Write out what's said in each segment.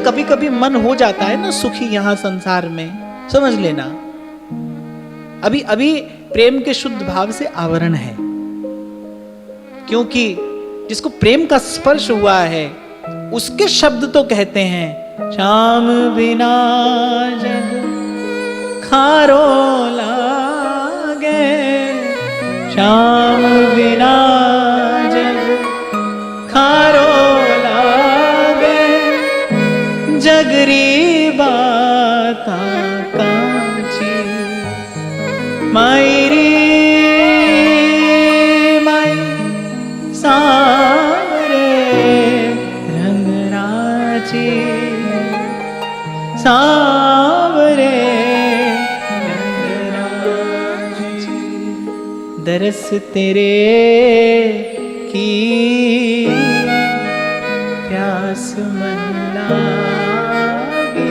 कभी कभी मन हो जाता है ना सुखी यहां संसार में, समझ लेना अभी अभी प्रेम के शुद्ध भाव से आवरण है, क्योंकि जिसको प्रेम का स्पर्श हुआ है उसके शब्द तो कहते हैं श्याम बिना जग खारो लागे, श्याम बिना जग खारो लागे, जगरी बाता कांची मायरी माई सारे रंगराची सावरे रंगराची, दरस तेरे की प्यास मन लागी।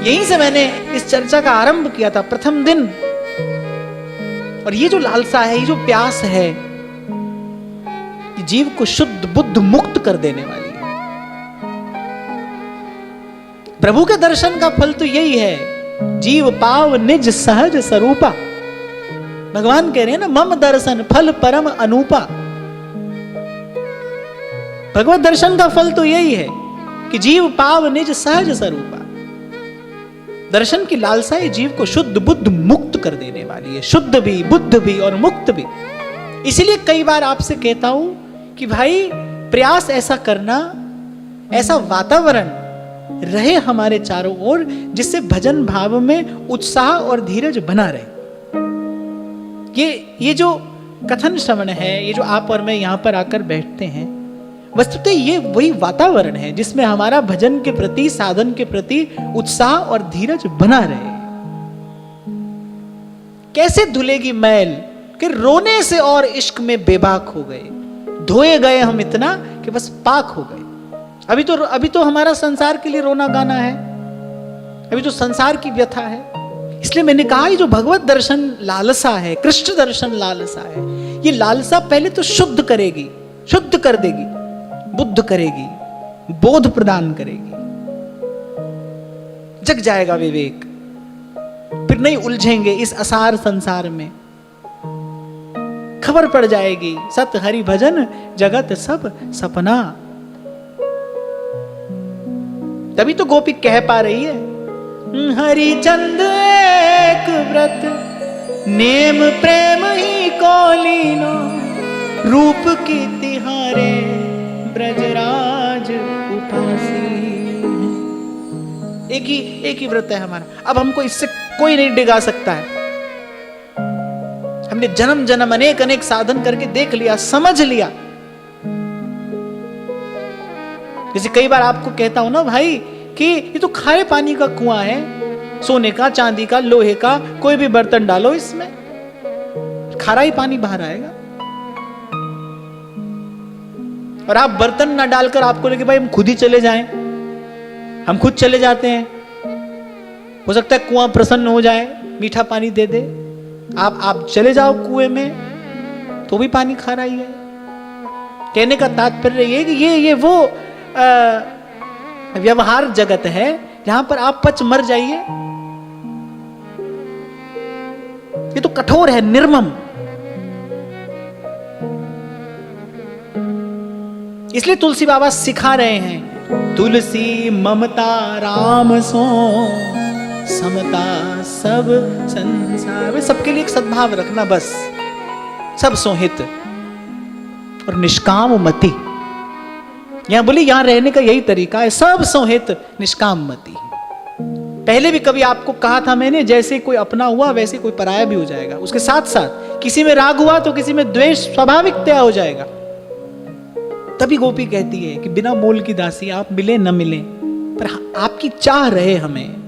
यहीं से मैंने इस चर्चा का आरंभ किया था प्रथम दिन। और ये जो लालसा है, ये जो प्यास है, ये जीव को शुद्ध बुद्ध मुक्त कर देने वाली है। प्रभु के दर्शन का फल तो यही है, जीव पाव निज सहज स्वरूपा। भगवान कह रहे हैं ना, मम दर्शन फल परम अनूपा। भगवत दर्शन का फल तो यही है कि जीव पाव निज सहज स्वरूपा। दर्शन की लालसा ये जीव को शुद्ध बुद्ध मुक्त कर देने वाली है, शुद्ध भी बुद्ध भी और मुक्त भी। इसीलिए कई बार आपसे कहता हूं कि भाई प्रयास ऐसा करना, ऐसा वातावरण रहे हमारे चारों ओर जिससे भजन भाव में उत्साह और धीरज बना रहे। ये जो कथन श्रवण है, ये जो आप और मैं यहां पर आकर बैठते हैं, वस्तुतः ये वही वातावरण है जिसमें हमारा भजन के प्रति, साधन के प्रति उत्साह और धीरज बना रहे। कैसे धुलेगी मैल कि रोने से और इश्क में बेबाक हो गए, धोए गए हम इतना कि बस पाक हो गए। अभी तो हमारा संसार के लिए रोना गाना है, अभी तो संसार की व्यथा है। इसलिए मैंने कहा ये जो भगवत दर्शन लालसा है, कृष्ण दर्शन लालसा है, ये लालसा पहले तो शुद्ध करेगी, शुद्ध कर देगी, बुद्ध करेगी, बोध प्रदान करेगी, जग जाएगा विवेक, फिर नहीं उलझेंगे इस असार संसार में। खबर पड़ जाएगी सत हरि भजन जगत सब सपना। तभी तो गोपी कह पा रही है, हरि चंद एक व्रत नेम प्रेम ही को लीनो, रूप की तिहारे ब्रजराज उपासी। एक ही व्रत है हमारा, अब हमको इससे कोई नहीं डिगा सकता है। हमने जन्म जन्म अनेक साधन करके देख लिया, समझ लिया। जैसे कई बार आपको कहता हूं ना भाई कि ये तो खारे पानी का कुआं है, सोने का, चांदी का, लोहे का, कोई भी बर्तन डालो इसमें खारा ही पानी बाहर आएगा। और आप बर्तन ना डालकर आपको लगे भाई हम खुद ही चले जाएं, हम खुद चले जाते हैं, हो सकता है कुआं प्रसन्न हो जाए, मीठा पानी दे दे। आप चले जाओ कुएं में तो भी पानी खारा ही है। कहने का तात्पर्य ये कि ये वो व्यवहार जगत है जहां पर आप पच मर जाइए। ये तो कठोर है, निर्मम। इसलिए तुलसी बाबा सिखा रहे हैं, तुलसी ममता राम सो समता सब संसार। सबके लिए एक सद्भाव रखना, बस सब सोहित और निष्काम मति। यहां बोली यहां रहने का यही तरीका है, सब सोहित निष्काम मति। पहले भी कभी आपको कहा था मैंने, जैसे कोई अपना हुआ वैसे कोई पराया भी हो जाएगा। उसके साथ साथ किसी में राग हुआ तो किसी में द्वेष स्वाभाविकतया हो जाएगा। तभी गोपी कहती है कि बिना मोल की दासी, आप मिले न मिले पर आपकी चाह रहे हमें।